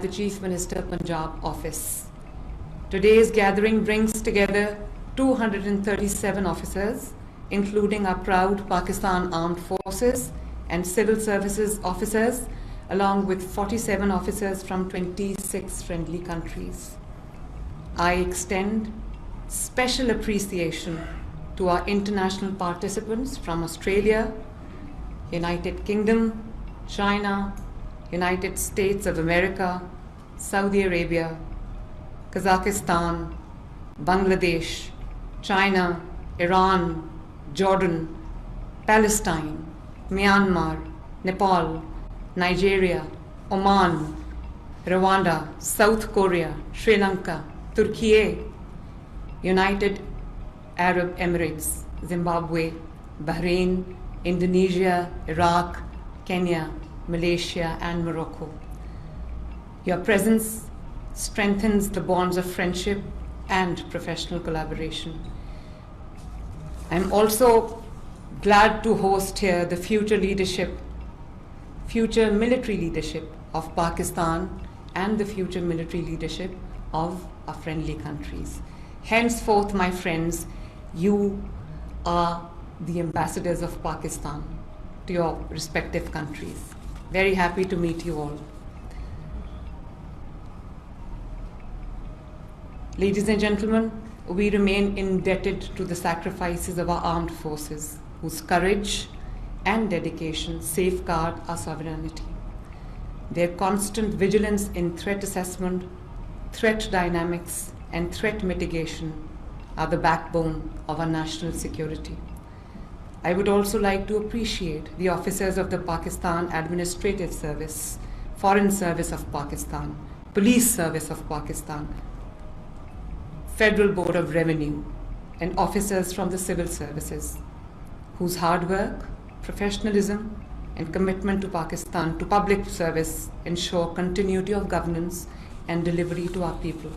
the Chief Minister, Punjab office. Today's gathering brings together 237 officers, including our proud Pakistan Armed Forces and Civil Services officers, along with 47 officers from 26 friendly countries. I extend special appreciation to our international participants from Australia, United Kingdom, China, United States of America, Saudi Arabia, Kazakhstan, Bangladesh, China, Iran, Jordan, Palestine, Myanmar, Nepal, Nigeria, Oman, Rwanda, South Korea, Sri Lanka, Turkey, United Arab Emirates, Zimbabwe, Bahrain, Indonesia, Iraq, Kenya, Malaysia, and Morocco. Your presence strengthens the bonds of friendship and professional collaboration. I'm also glad to host here the future military leadership of Pakistan and the future military leadership of our friendly countries. Henceforth, my friends, you are the ambassadors of Pakistan to your respective countries. Very happy to meet you all. Ladies and gentlemen, we remain indebted to the sacrifices of our armed forces, whose courage and dedication safeguard our sovereignty. Their constant vigilance in threat assessment, threat dynamics, and threat mitigation are the backbone of our national security. I would also like to appreciate the officers of the Pakistan Administrative Service, Foreign Service of Pakistan, Police Service of Pakistan, Federal Board of Revenue, and officers from the civil services, whose hard work, professionalism, and commitment to Pakistan, to public service, ensure continuity of governance and delivery to our people.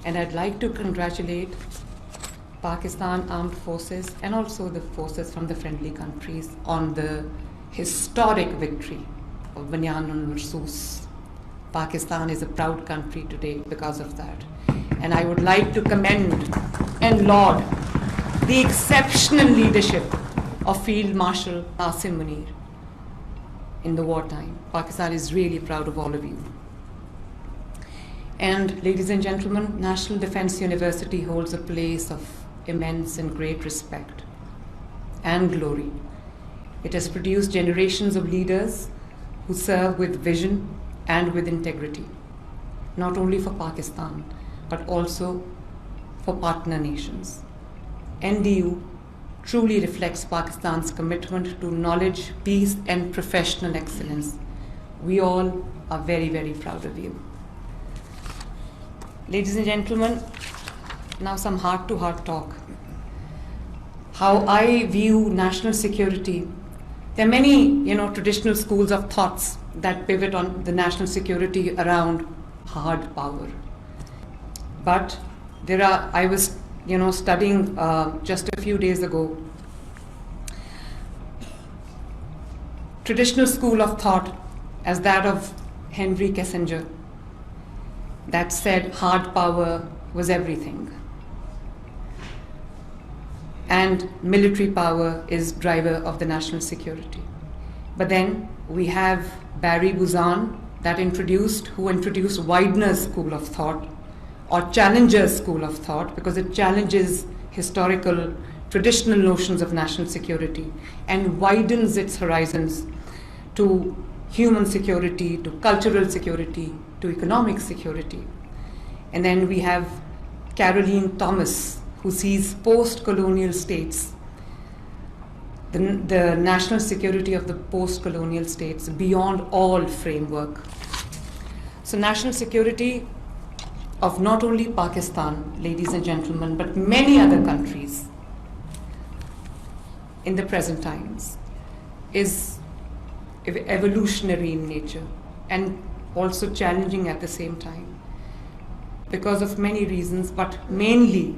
And I'd like to congratulate Pakistan Armed Forces and also the forces from the friendly countries on the historic victory of Banyan ul Marsus. Pakistan is a proud country today because of that. And I would like to commend and laud the exceptional leadership of Field Marshal Asim Munir in the wartime. Pakistan is really proud of all of you. And ladies and gentlemen, National Defense University holds a place of immense and great respect and glory. It has produced generations of leaders who serve with vision and with integrity, not only for Pakistan, but also for partner nations. NDU truly reflects Pakistan's commitment to knowledge, peace, and professional excellence. We all are very, very proud of you. Ladies and gentlemen, now some heart-to-heart talk. How I view national security. There are many, traditional schools of thoughts that pivot on the national security around hard power. But I was, studying just a few days ago, traditional school of thought as that of Henry Kissinger, that said hard power was everything. And military power is driver of the national security. But then we have Barry Buzan who introduced Widener's school of thought, or Challenger's school of thought, because it challenges historical, traditional notions of national security and widens its horizons to human security, to cultural security, to economic security. And then we have Caroline Thomas, who sees post-colonial states, the national security of the post-colonial states beyond all framework. So national security of not only Pakistan, ladies and gentlemen, but many other countries in the present times is evolutionary in nature and also challenging at the same time, because of many reasons, but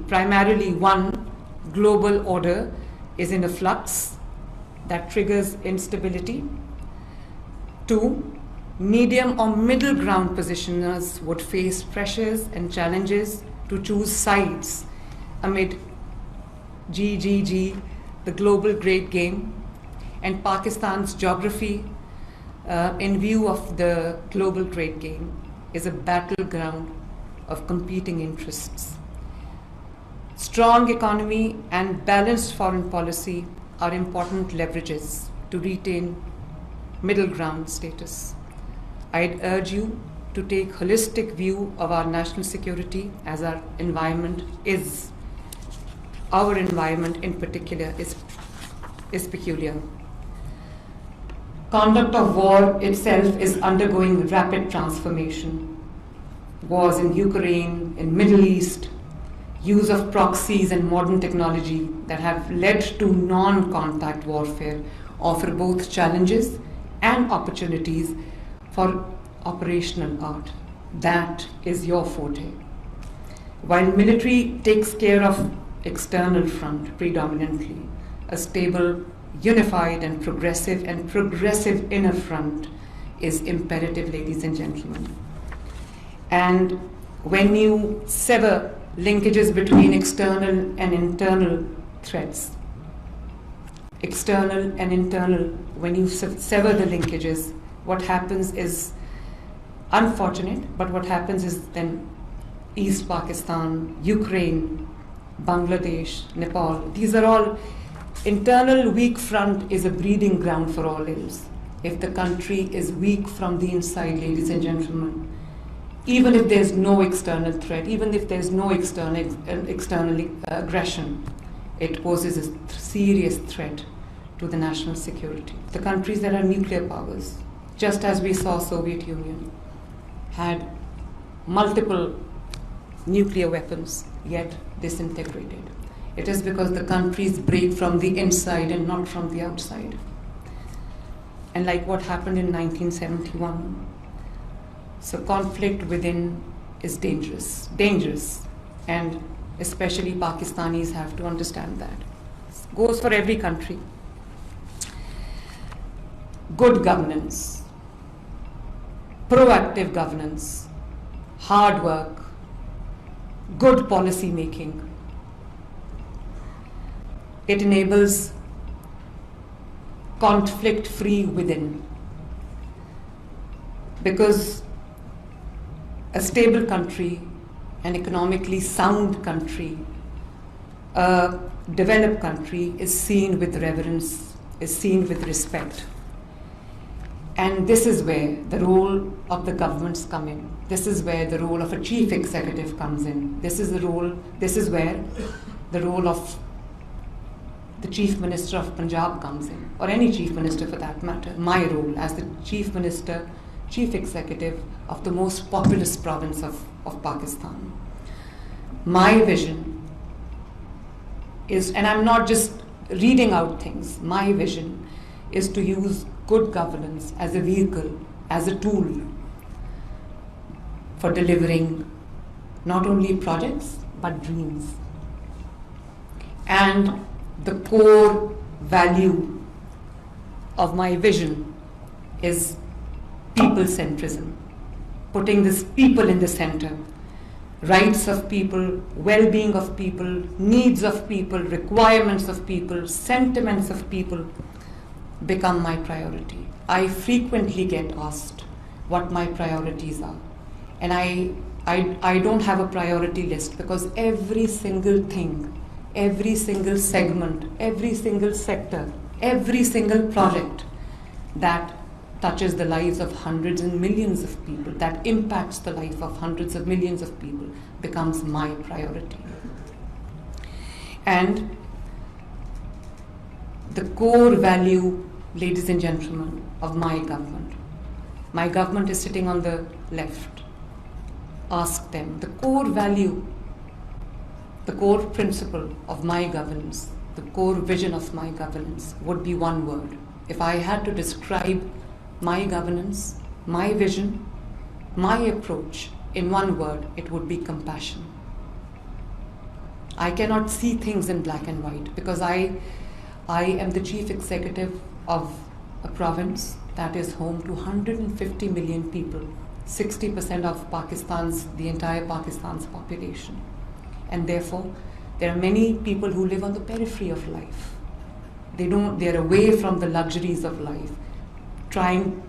primarily one, global order is in a flux that triggers instability. Two, medium or middle ground positioners would face pressures and challenges to choose sides amid GGG, the global great game, and Pakistan's geography in view of the global great game is a battleground of competing interests. Strong economy and balanced foreign policy are important leverages to retain middle ground status. I'd urge you to take a holistic view of our national security as our environment in particular is peculiar. Conduct of war itself is undergoing rapid transformation. Wars in Ukraine, in Middle East, use of proxies and modern technology that have led to non-contact warfare offer both challenges and opportunities for operational art. That is your forte. While military takes care of external front predominantly, a stable, unified and progressive inner front is imperative, ladies and gentlemen. And when you sever linkages between external and internal threats, when you sever the linkages, what happens is unfortunate, but what happens is then East Pakistan, Ukraine, Bangladesh, Nepal, these are all internal weak front is a breeding ground for all ills. If the country is weak from the inside, ladies and gentlemen, even if there's no external threat, even if there's no external aggression, it poses a serious threat to the national security. The countries that are nuclear powers, just as we saw Soviet Union, had multiple nuclear weapons, yet disintegrated. It is because the countries break from the inside and not from the outside. And like what happened in 1971, so conflict within is dangerous, and especially Pakistanis have to understand that. It goes for every country. Good governance, proactive governance, hard work, good policy making. It enables conflict-free within. Because a stable country, an economically sound country, a developed country is seen with reverence, is seen with respect. And this is where the role of the governments come in. This is where the role of a chief executive comes in. This is where the role of the Chief Minister of Punjab comes in, or any Chief Minister for that matter. My role as the Chief Minister, Chief Executive of the most populous province of Pakistan. My vision is, and I'm not just reading out things, my vision is to use good governance as a vehicle, as a tool for delivering not only projects, but dreams. And the core value of my vision is people-centrism, putting this people in the center. Rights of people, well-being of people, needs of people, requirements of people, sentiments of people become my priority. I frequently get asked what my priorities are. And I don't have a priority list, because every single thing, every single segment, every single sector, every single project that touches the lives of hundreds and millions of people, that impacts the life of hundreds of millions of people, becomes my priority. And the core value, ladies and gentlemen, of my government is sitting on the left. Ask them. The core value, the core principle of my governance, the core vision of my governance would be one word. If I had to describe my governance, my vision, my approach in one word, it would be compassion. I cannot see things in black and white, because I am the chief executive of a province, that is home to 150 million people, 60% of Pakistan's, the entire Pakistan's population. And therefore, there are many people who live on the periphery of life. They're away from the luxuries of life, trying,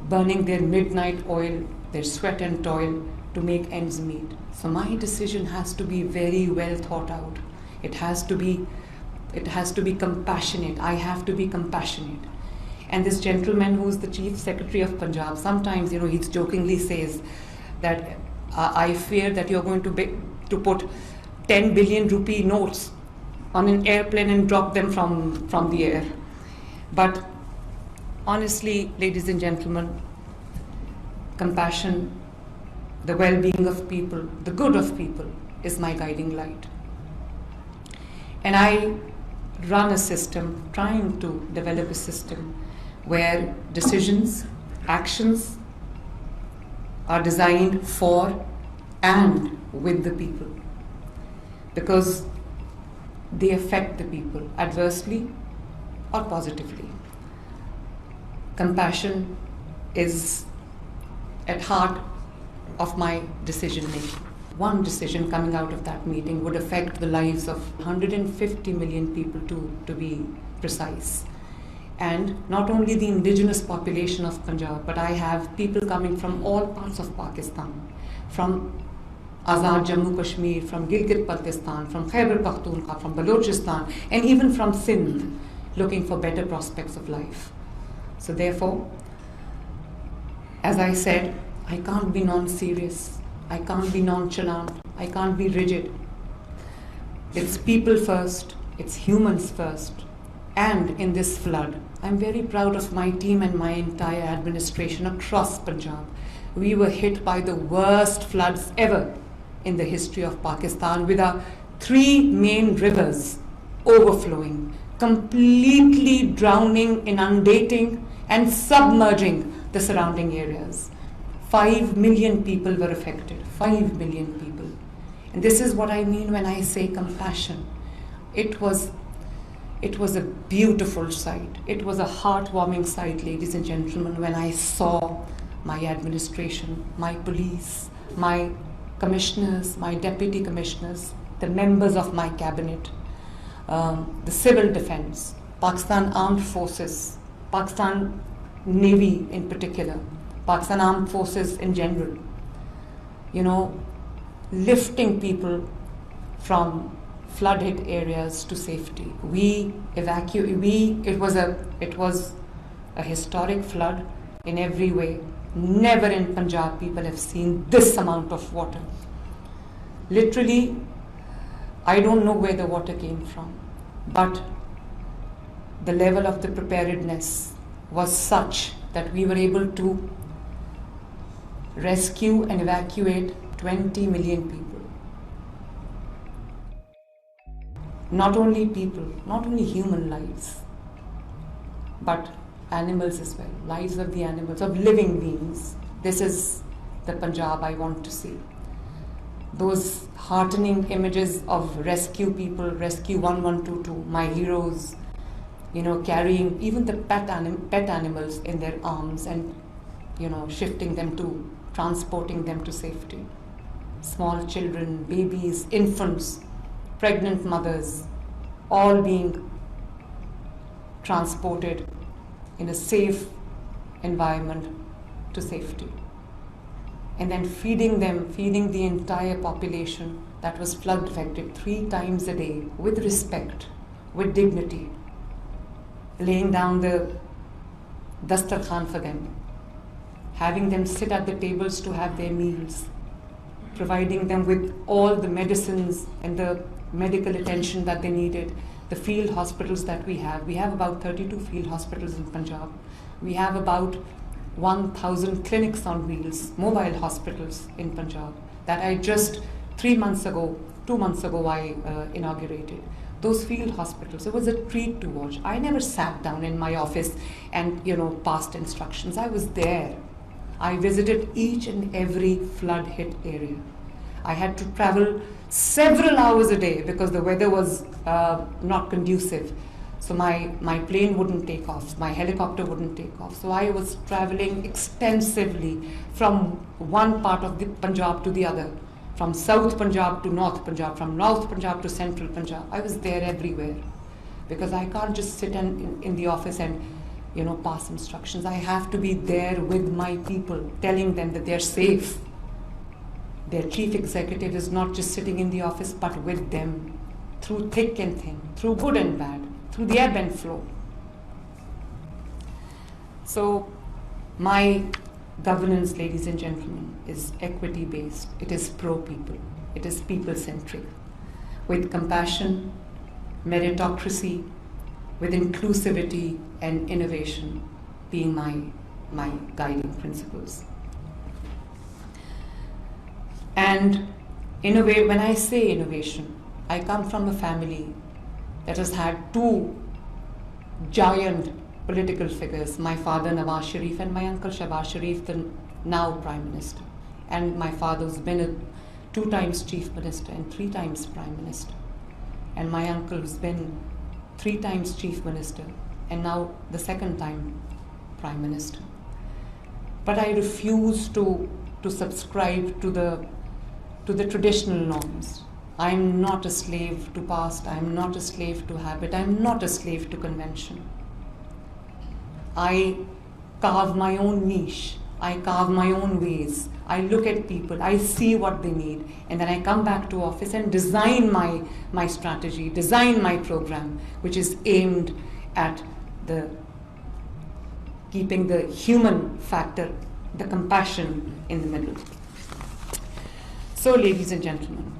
burning their midnight oil, their sweat and toil to make ends meet. So my decision has to be very well thought out. It has to be compassionate. I have to be compassionate. And this gentleman who is the Chief Secretary of Punjab, sometimes, he jokingly says that I fear that you're going to put 10 billion rupee notes on an airplane and drop them from the air. But honestly, ladies and gentlemen, compassion, the well-being of people, the good of people is my guiding light. And I run a system, trying to develop a system where decisions, actions are designed for and with the people, because they affect the people adversely or positively. Compassion is at heart of my decision making. One decision coming out of that meeting would affect the lives of 150 million people to be precise. And not only the indigenous population of Punjab, but I have people coming from all parts of Pakistan, from Azad Jammu Kashmir, from Gilgit-Baltistan, from Khyber Pakhtunkhwa, from Balochistan, and even from Sindh, looking for better prospects of life. So therefore, as I said, I can't be non-serious, I can't be nonchalant, I can't be rigid. It's people first, it's humans first. And in this flood, I'm very proud of my team and my entire administration across Punjab. We were hit by the worst floods ever in the history of Pakistan, with our 3 main rivers overflowing, completely drowning, inundating, and submerging the surrounding areas. 5 million people were affected, 5 million people. And this is what I mean when I say compassion. It was a beautiful sight. It was a heartwarming sight, ladies and gentlemen, when I saw my administration, my police, my commissioners, my deputy commissioners, the members of my cabinet, the civil defense, Pakistan Armed Forces, Pakistan Navy in particular, Pakistan Armed Forces in general, lifting people from flood-hit areas to safety. It was a historic flood in every way. Never in Punjab people have seen this amount of water. Literally, I don't know where the water came from, but the level of the preparedness was such that we were able to rescue and evacuate 20 million people. Not only people, not only human lives, but animals as well, lives of the animals, of living beings. This is the Punjab I want to see. Those heartening images of rescue people, Rescue 1122, my heroes, carrying even the pet animals in their arms and, shifting them to, transporting them to safety. Small children, babies, infants, pregnant mothers, all being transported in a safe environment to safety. And then feeding the entire population that was flood affected 3 times a day with respect, with dignity, laying down the dastarkhan for them, having them sit at the tables to have their meals, providing them with all the medicines and the medical attention that they needed, the field hospitals that we have. We have about 32 field hospitals in Punjab. We have about 1,000 clinics on wheels, mobile hospitals in Punjab that I just 2 months ago, I inaugurated. Those field hospitals, it was a treat to watch. I never sat down in my office and, passed instructions. I was there. I visited each and every flood-hit area. I had to travel several hours a day because the weather was not conducive. So my plane wouldn't take off, my helicopter wouldn't take off. So I was traveling extensively from one part of the Punjab to the other, from South Punjab to North Punjab, from North Punjab to Central Punjab. I was there everywhere because I can't just sit in the office and pass instructions. I have to be there with my people, telling them that they're safe. Their chief executive is not just sitting in the office, but with them through thick and thin, through good and bad, through the ebb and flow. So my governance, ladies and gentlemen, is equity-based. It is pro-people. It is people-centric, with compassion, meritocracy, with inclusivity and innovation being my guiding principles. And when I say innovation, I come from a family that has had two giant political figures, my father Nawaz Sharif and my uncle Shahbaz Sharif, the now Prime Minister. And my father's been 2 times Chief Minister and 3 times Prime Minister. And my uncle's been 3 times Chief Minister and now the 2nd time Prime Minister. But I refuse to subscribe to the traditional norms. I'm not a slave to past, I'm not a slave to habit, I'm not a slave to convention. I carve my own niche, I carve my own ways, I look at people, I see what they need, and then I come back to office and design my strategy, design my program, which is aimed at keeping the human factor, the compassion in the middle. So, ladies and gentlemen,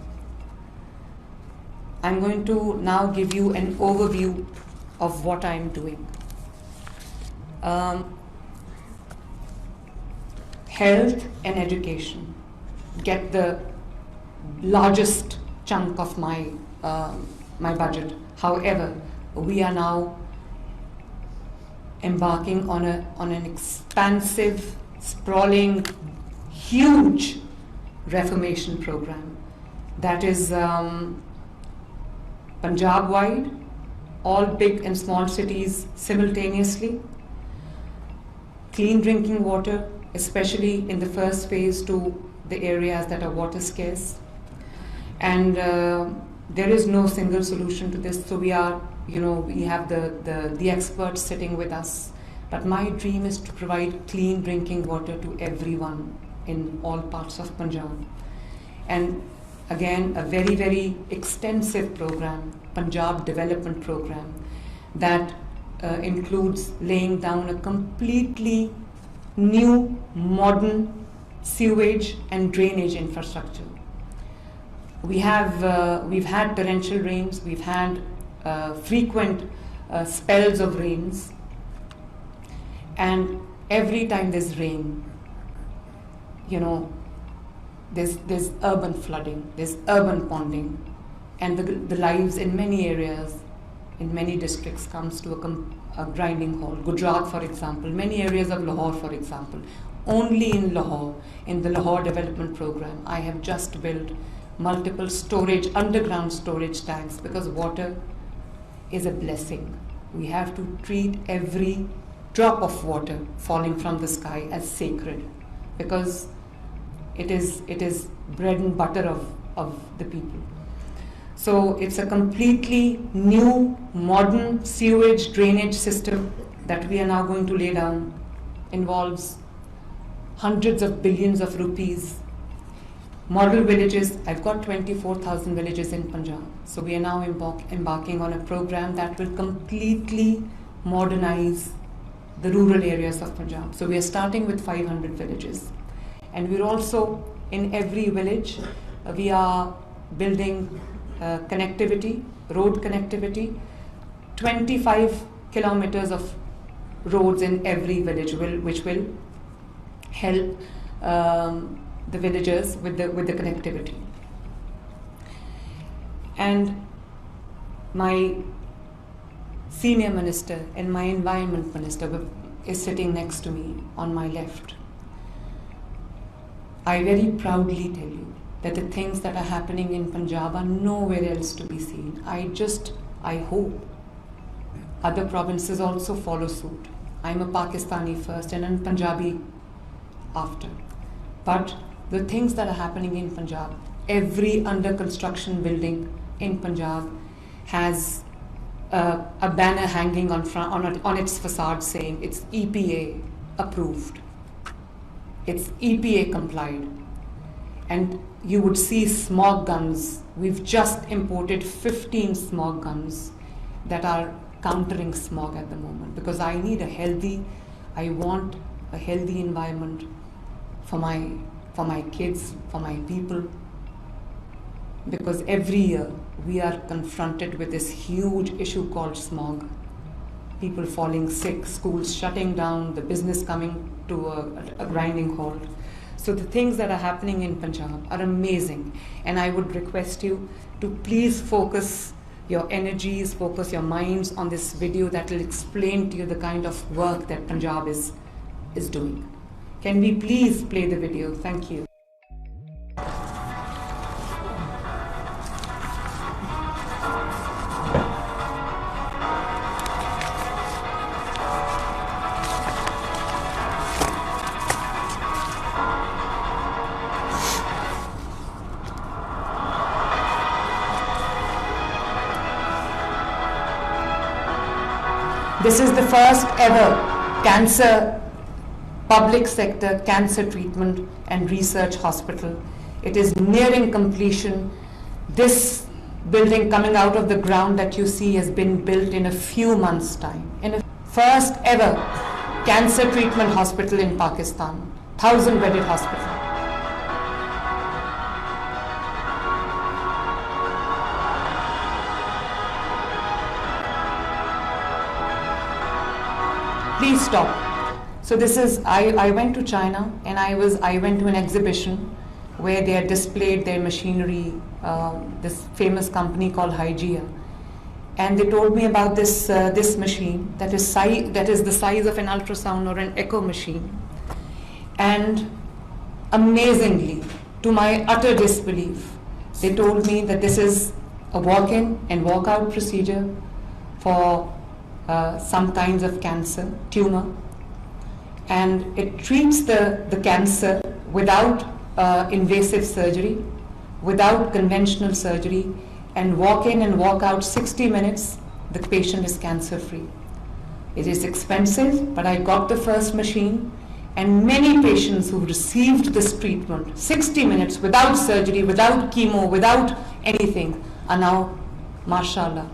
I'm going to now give you an overview of what I'm doing. Health and education get the largest chunk of my budget. However, we are now embarking on an expansive, sprawling, huge reformation program that is Punjab-wide, all big and small cities simultaneously, clean drinking water, especially in the first phase to the areas that are water scarce. And there is no single solution to this, so we have the experts sitting with us. But my dream is to provide clean drinking water to everyone in all parts of Punjab. And again, a very, very extensive program, Punjab Development Program, that includes laying down a completely new, modern sewage and drainage infrastructure. We've had torrential rains, we've had frequent spells of rains, and every time there's rain, there's urban flooding, there's urban ponding, and the lives in many areas, in many districts, comes to a grinding halt. Gujarat, for example, many areas of Lahore, for example. Only in Lahore, in the Lahore Development Program, I have just built multiple underground storage tanks, because water is a blessing. We have to treat every drop of water falling from the sky as sacred, because it is bread and butter of the people. So it's a completely new, modern sewage drainage system that we are now going to lay down. Involves hundreds of billions of rupees. Model villages, I've got 24,000 villages in Punjab. So we are now embarking on a program that will completely modernize the rural areas of Punjab. So we are starting with 500 villages. And we're also, in every village, we are building connectivity, road connectivity, 25 kilometers of roads in every village, which will help the villagers with the connectivity. And my senior minister and my environment minister is sitting next to me on my left. I very proudly tell you that the things that are happening in Punjab are nowhere else to be seen. I hope other provinces also follow suit. I'm a Pakistani first and a Punjabi after. But the things that are happening in Punjab, every under construction building in Punjab has a banner hanging on its facade saying it's EPA approved, it's EPA complied. And you would see smog guns. We've just imported 15 smog guns that are countering smog at the moment, because I want a healthy environment for my kids, for my people, because every year we are confronted with this huge issue called smog. People falling sick, schools shutting down, the business coming to a grinding halt. So the things that are happening in Punjab are amazing, and I would request you to please focus your energies, focus your minds on this video that will explain to you the kind of work that Punjab is doing. Can we please play the video? Thank you. This is the first ever public sector cancer treatment and research hospital. It is nearing completion. This building coming out of the ground that you see has been built in a few months' time. In a first ever cancer treatment hospital in Pakistan, 1,000-bedded hospital. Please stop. So this is, I went to China and I went to an exhibition where they had displayed their machinery, this famous company called Hygeia. And they told me about this machine that is the size of an ultrasound or an echo machine. And amazingly, to my utter disbelief, they told me that this is a walk-in and walk-out procedure for some kinds of cancer, tumor, and it treats the cancer without invasive surgery, without conventional surgery, and walk in and walk out 60 minutes, the patient is cancer free. It is expensive, but I got the first machine, and many patients who received this treatment, 60 minutes without surgery, without chemo, without anything, are now, mashallah,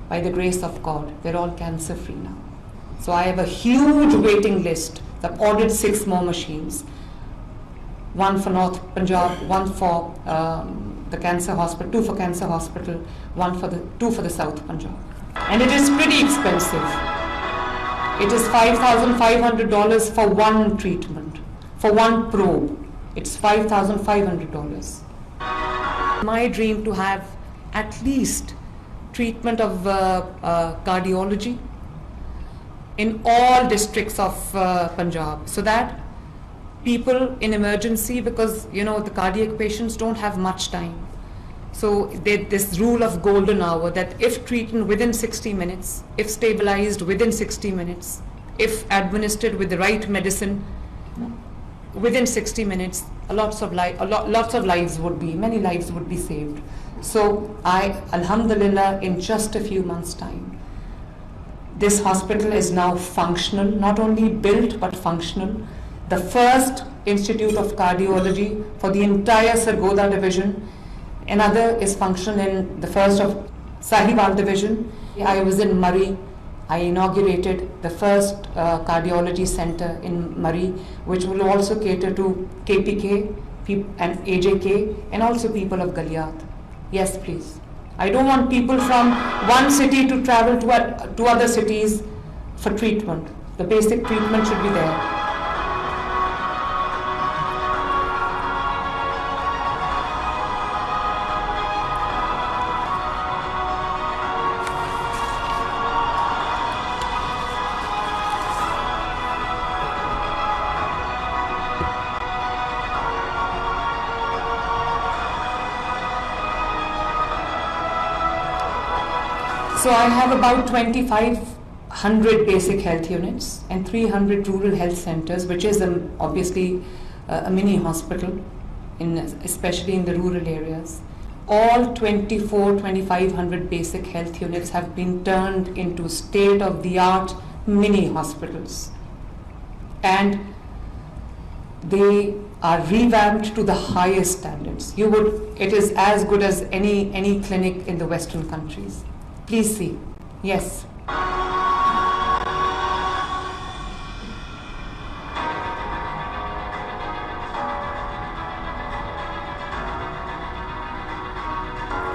by the grace of God, they're all cancer free now. So I have a huge waiting list. I've ordered 6 more machines. One for North Punjab, one for the cancer hospital, 2 for cancer hospital, 2 for the South Punjab. And it is pretty expensive. It is $5,500 for one treatment, for one probe. It's $5,500. My dream to have at least treatment of cardiology in all districts of Punjab, so that people in emergency, because the cardiac patients don't have much time. So this rule of golden hour, that if treated within 60 minutes, if stabilized within 60 minutes, if administered with the right medicine within 60 minutes, many lives would be saved. So alhamdulillah, in just a few months' time, this hospital is now functional, not only built but functional. The first institute of cardiology for the entire Sargodha division. Another is functional in the first of Sahiwal division. I was in Murray. I inaugurated the first cardiology center in Murray, which will also cater to KPK and AJK and also people of Galiat. Yes, please. I don't want people from one city to travel to other cities for treatment. The basic treatment should be there. So I have about 2,500 basic health units and 300 rural health centers, which is obviously a mini hospital, especially in the rural areas. All 2,500 basic health units have been turned into state-of-the-art mini hospitals. And they are revamped to the highest standards. It is as good as any clinic in the Western countries. Please see. Yes.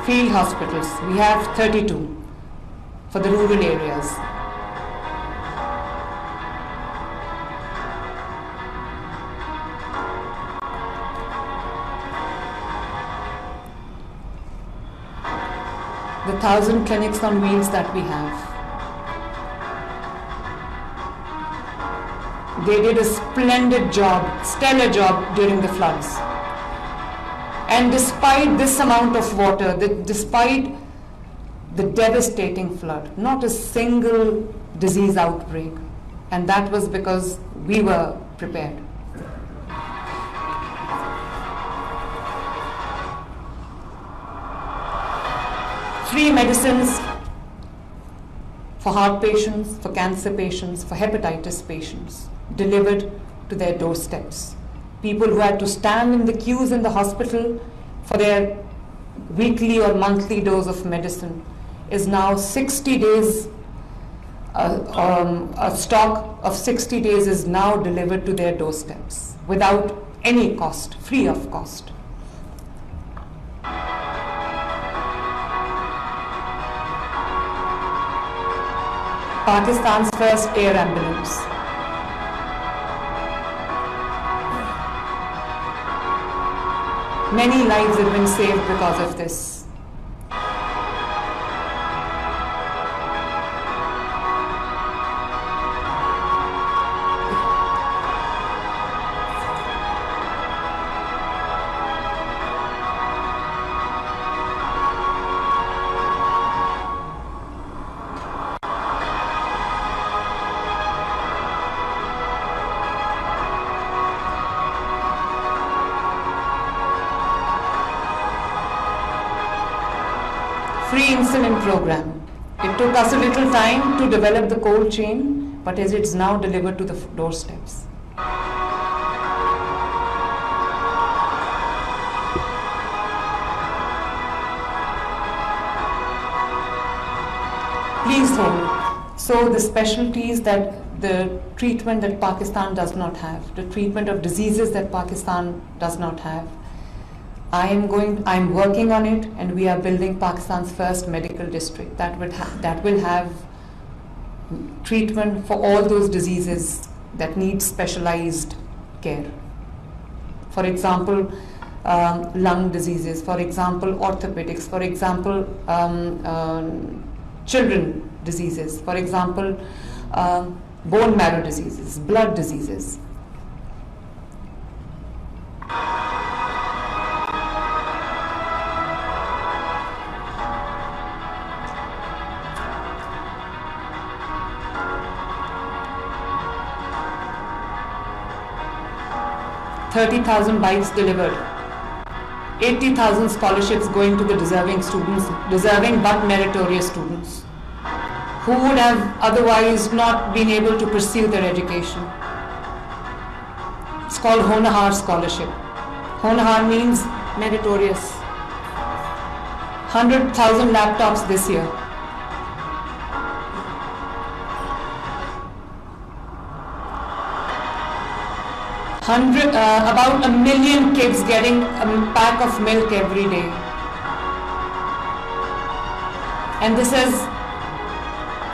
Field hospitals, we have 32 for the rural areas. The 1,000 clinics on wheels that we have. They did a splendid job, stellar job during the floods. And despite this amount of water, despite the devastating flood, not a single disease outbreak. And that was because we were prepared. Free medicines for heart patients, for cancer patients, for hepatitis patients, delivered to their doorsteps. People who had to stand in the queues in the hospital for their weekly or monthly dose of medicine is now 60 days, a stock of 60 days is now delivered to their doorsteps without any cost, free of cost. Pakistan's first air ambulance. Many lives have been saved because of this. Free insulin program. It took us a little time to develop the cold chain, but as it's now delivered to the doorsteps. Please hold. So the specialties the treatment that Pakistan does not have, the treatment of diseases that Pakistan does not have, I'm working on it, and we are building Pakistan's first medical district that will have treatment for all those diseases that need specialized care. For example, lung diseases, for example, orthopedics, for example, children diseases, for example, bone marrow diseases, blood diseases. $30,000 bikes delivered, 80,000 scholarships going to the deserving students, deserving but meritorious students, who would have otherwise not been able to pursue their education. It's called Honahar Scholarship. Honahar means meritorious. 100,000 laptops this year. About 1 million kids getting a pack of milk every day. And this is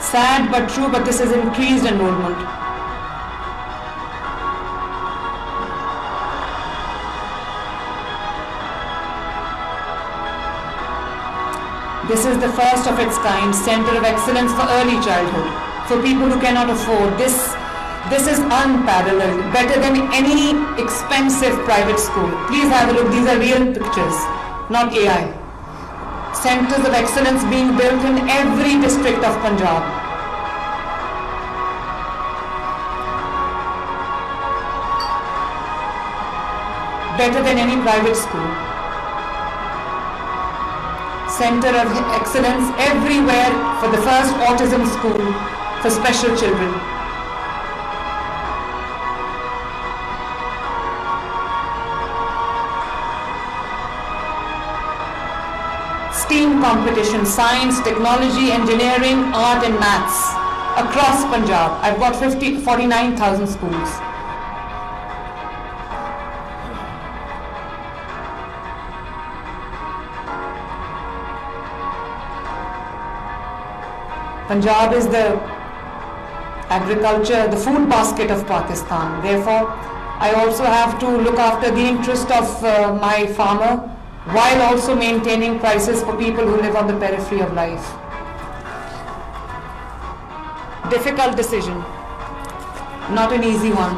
sad but true, but this is increased enrollment. This is the first of its kind Center of Excellence for Early Childhood, for people who cannot afford this. This is unparalleled, better than any expensive private school. Please have a look, these are real pictures, not AI. Centers of excellence being built in every district of Punjab. Better than any private school. Center of excellence everywhere for the first autism school for special children. STEAM competition, science, technology, engineering, art and maths across Punjab. I've got 49,000 schools. Punjab is the agriculture, the food basket of Pakistan. Therefore, I also have to look after the interest of my farmer while also maintaining prices for people who live on the periphery of life. Difficult decision, not an easy one.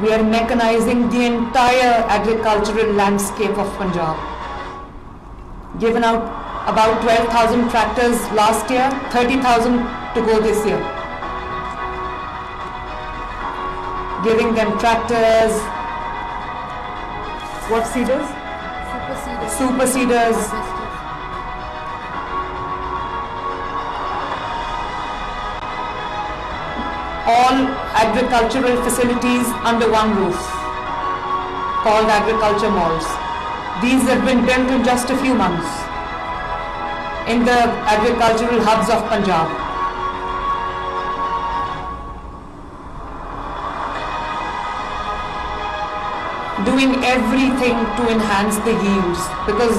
We are mechanizing the entire agricultural landscape of Punjab. Given out about 12,000 tractors last year, 30,000 to go this year. Giving them tractors, what seeders? Super seeders. All agricultural facilities under one roof, called agriculture malls. These have been built in just a few months in the agricultural hubs of Punjab. Doing everything to enhance the yields, because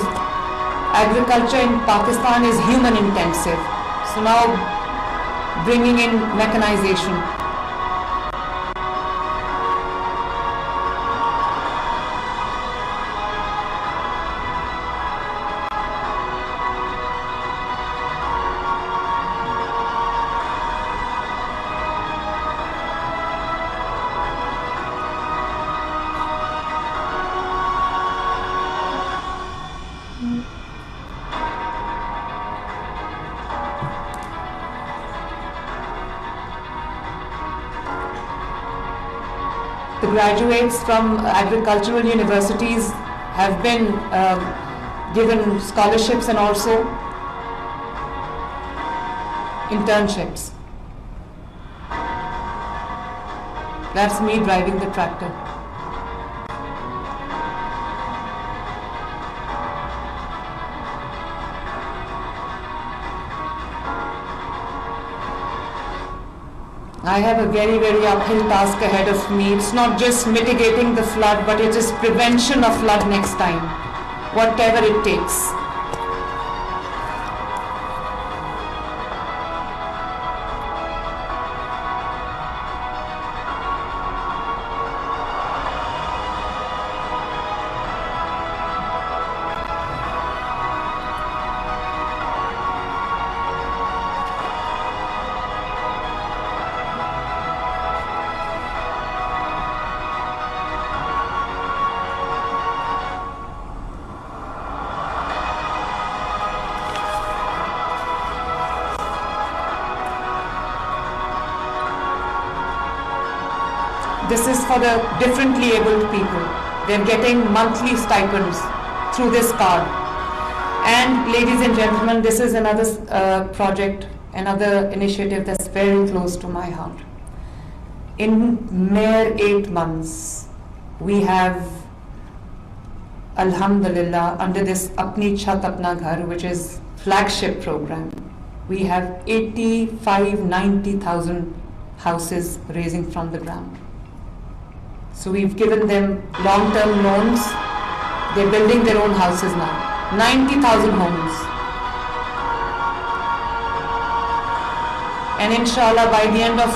agriculture in Pakistan is human intensive. So now bringing in mechanization. The graduates from agricultural universities have been given scholarships and also internships. That's me driving the tractor. I have a very, very uphill task ahead of me. It's not just mitigating the flood, but it is prevention of flood next time, whatever it takes. This is for the differently abled people. They're getting monthly stipends through this card. And ladies and gentlemen, this is another project, another initiative that's very close to my heart. In mere 8 months, we have, Alhamdulillah, under this Apni Chhat Apna Ghar, which is flagship program, we have 90,000 houses raising from the ground. So we've given them long-term loans. They're building their own houses now. 90,000 homes. And inshallah, by the end of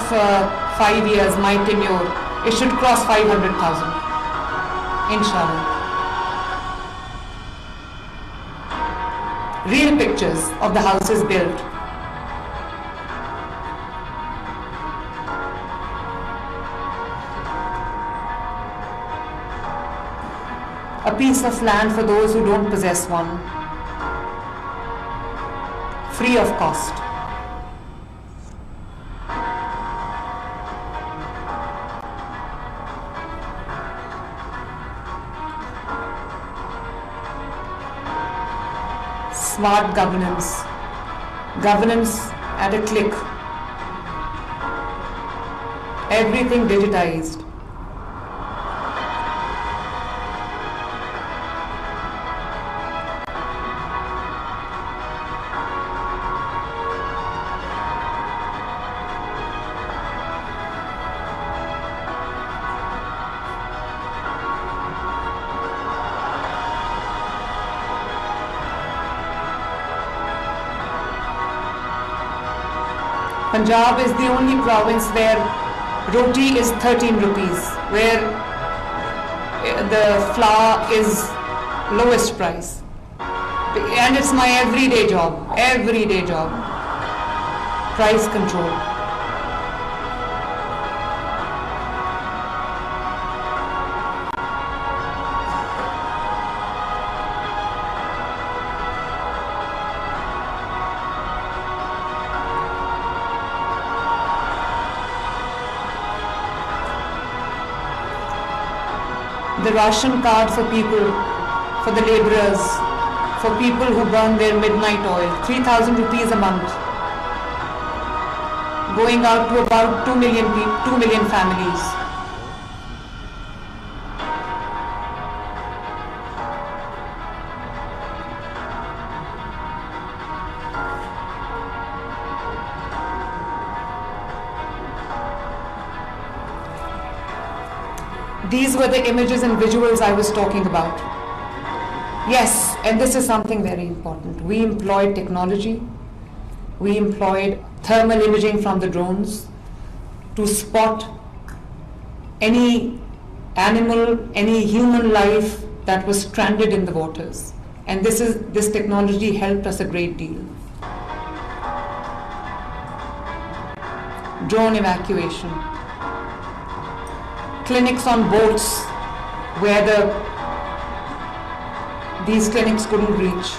5 years, my tenure, it should cross 500,000. Inshallah. Real pictures of the houses built. a piece of land for those who don't possess one, free of cost. Smart governance, governance at a click, everything digitized. Punjab is the only province where roti is 13 rupees, where the flour is lowest price. And it's my everyday job, price control. The ration card for people, for the labourers, for people who burn their midnight oil, 3,000 rupees a month, going out to about 2 million families. These were the images and visuals I was talking about. Yes, and this is something very important. We employed technology. We employed thermal imaging from the drones to spot any animal, any human life that was stranded in the waters. And this technology helped us a great deal. Drone evacuation. Clinics on boats where these clinics couldn't reach.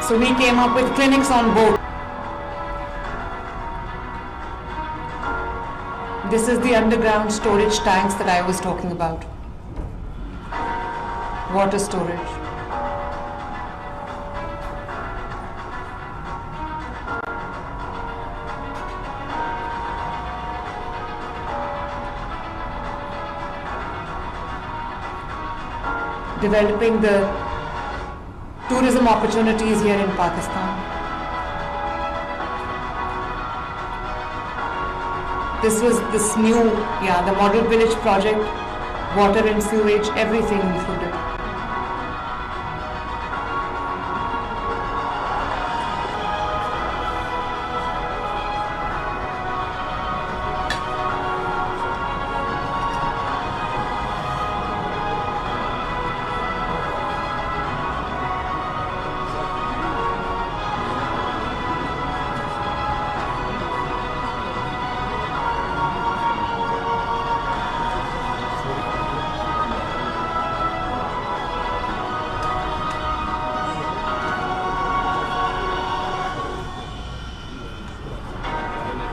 So we came up with clinics on board. This is the underground storage tanks that I was talking about. Water storage. Developing the tourism opportunities here in Pakistan. This was this new, the Model Village project, water and sewage, everything included.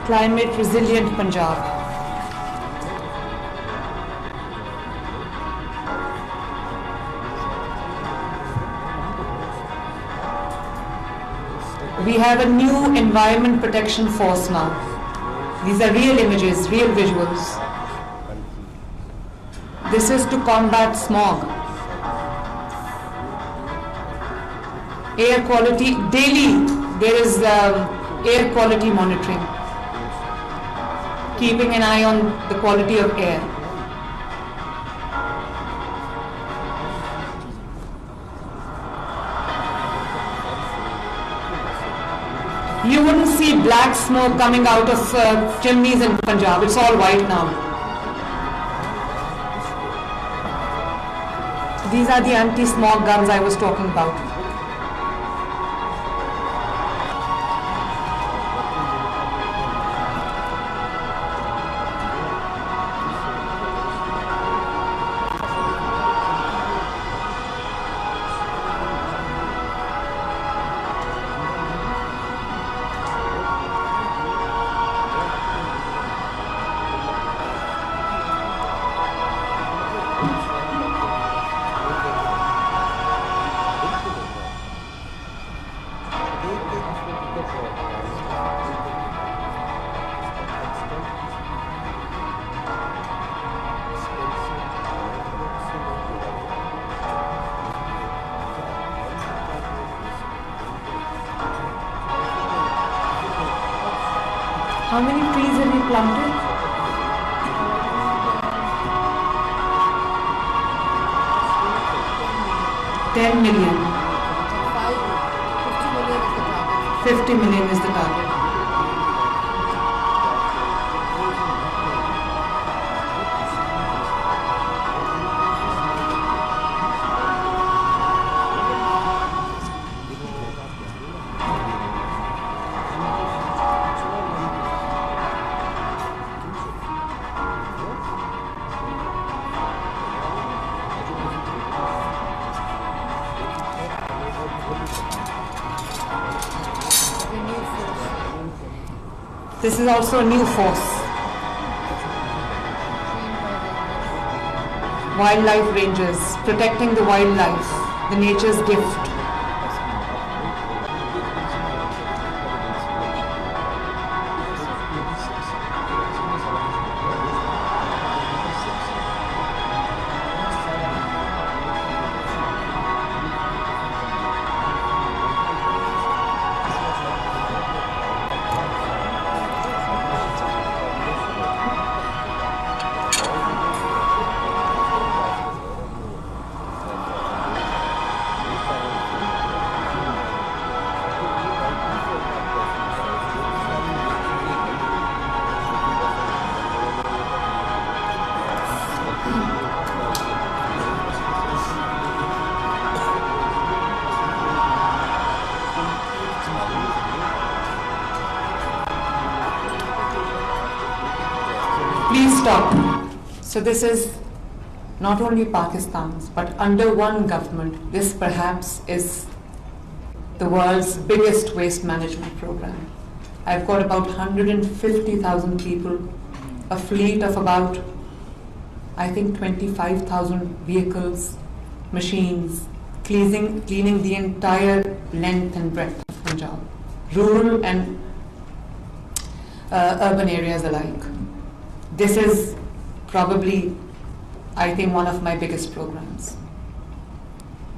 Climate resilient Punjab. We have a new environment protection force now. These are real images, real visuals. This is to combat smog. Air quality, daily there is air quality monitoring, keeping an eye on the quality of air. You wouldn't see black smoke coming out of chimneys in Punjab. It's all white now. These are the anti-smog guns I was talking about. How many trees have you planted? 10 million. 50 million is the target. This is also a new force. Wildlife rangers, protecting the wildlife, the nature's gift. Please stop. So this is not only Pakistan's, but under one government, this perhaps is the world's biggest waste management program. I've got about 150,000 people, a fleet of about, I think, 25,000 vehicles, machines, cleaning the entire length and breadth of Punjab, rural and urban areas alike. This is probably, I think, one of my biggest programs.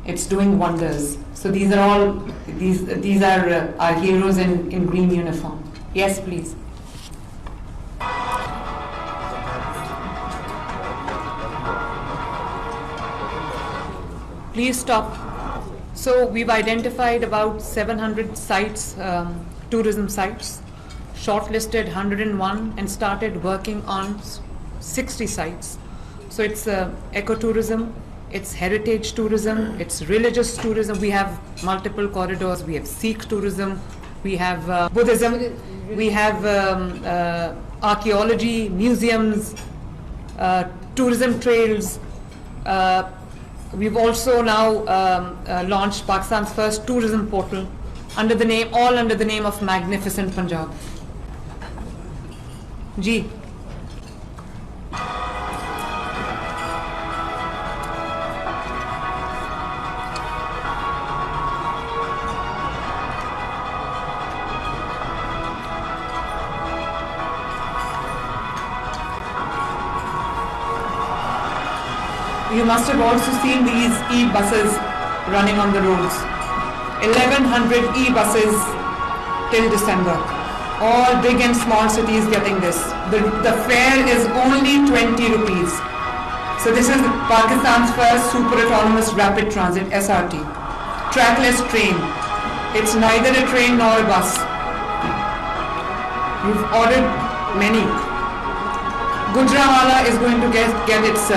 It's doing wonders. So these are all, these are our heroes in green uniform. Yes, please. Please stop. So we've identified about 700 sites, tourism sites, shortlisted 101 and started working on 60 sites. So it's ecotourism, it's heritage tourism, it's religious tourism. We have multiple corridors. We have Sikh tourism, we have Buddhism, we have archaeology, museums, tourism trails. We've also now launched Pakistan's first tourism portal under the name, all under the name of Magnificent Punjab. Ji. You must have also seen these e-buses running on the roads. 1,100 e-buses till December. All big and small cities getting this. The fare is only 20 rupees. So this is Pakistan's first super autonomous rapid transit, SRT. Trackless train. It's neither a train nor a bus. You've ordered many. Gujranwala is going to get its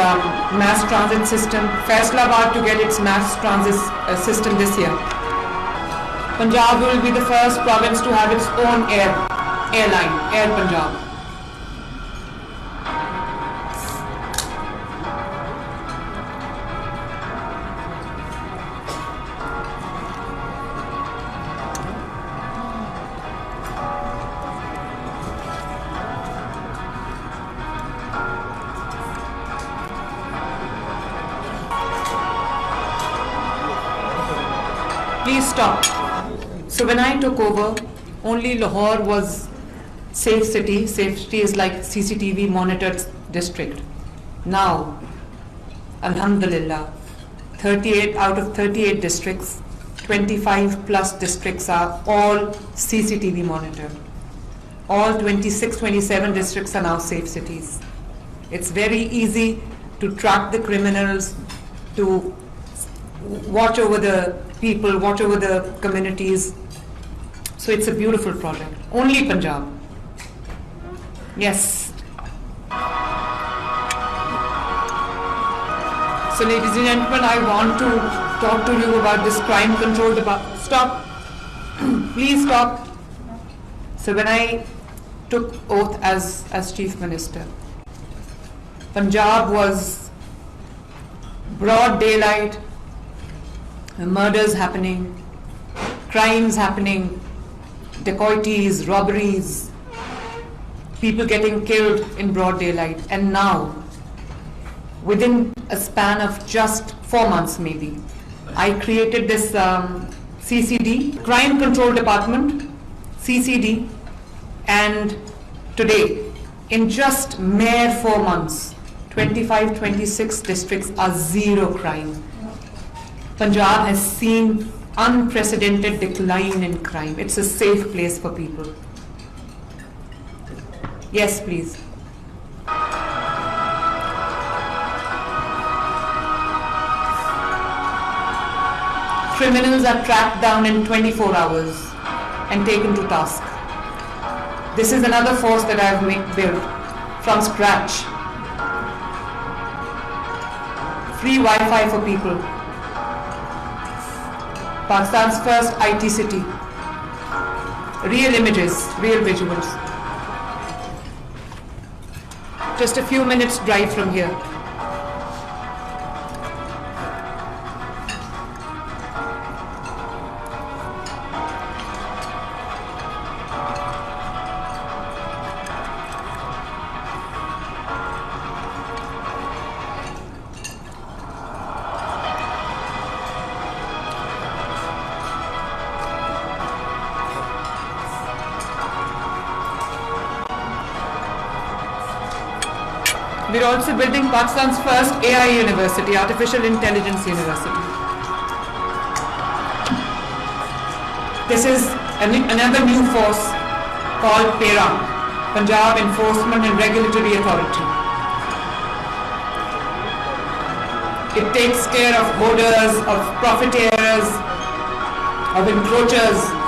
mass transit system. Faisalabad to get its mass transit system this year. Punjab will be the first province to have its own airline, Air Punjab. Please stop. So when I took over, only Lahore was safe city. Safe city is like CCTV monitored district. Now, Alhamdulillah, 38 out of 38 districts, 25 plus districts are all CCTV monitored. All 26, 27 districts are now safe cities. It's very easy to track the criminals, to watch over the people, watch over the communities. So it's a beautiful project. Only Punjab. Yes. So ladies and gentlemen, I want to talk to you about this crime control department. Stop. Please stop. So when I took oath as Chief Minister, Punjab was broad daylight, murders happening, crimes happening, dacoities, robberies, people getting killed in broad daylight. And now, within a span of just 4 months maybe, I created this CCD, Crime Control Department, CCD, and today, in just mere 4 months, 25, 26 districts are zero crime. Punjab has seen unprecedented decline in crime. It's a safe place for people. Yes, please. Criminals are tracked down in 24 hours and taken to task. This is another force that I have built from scratch. Free Wi-Fi for people. Pakistan's first IT city. Real images, real visuals. Just a few minutes drive from here. We're also building Pakistan's first AI university, Artificial Intelligence University. This is another new force called PERA, Punjab Enforcement and Regulatory Authority. It takes care of hoarders, of profiteers, of encroachers.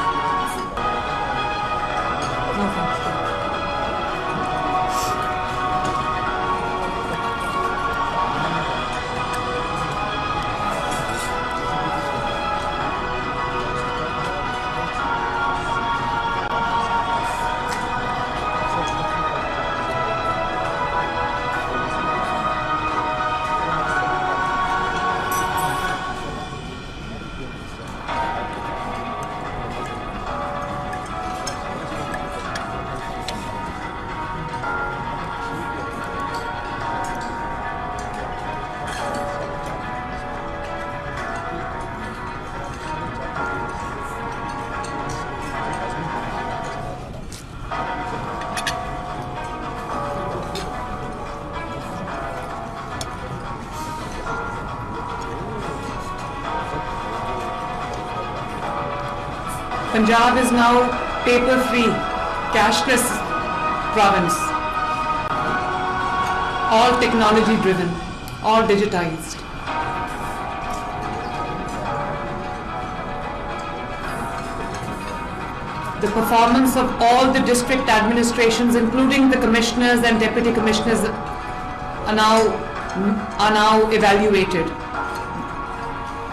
Punjab is now paper-free, cashless province. All technology-driven, all digitized. the performance of all the district administrations, including the commissioners and deputy commissioners, are now evaluated.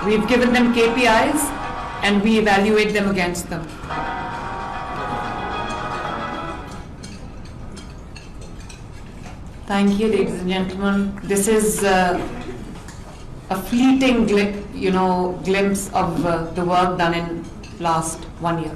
We've given them KPIs and we evaluate them against them. Thank you, ladies and gentlemen. This is a fleeting glimpse of the work done in last 1 year.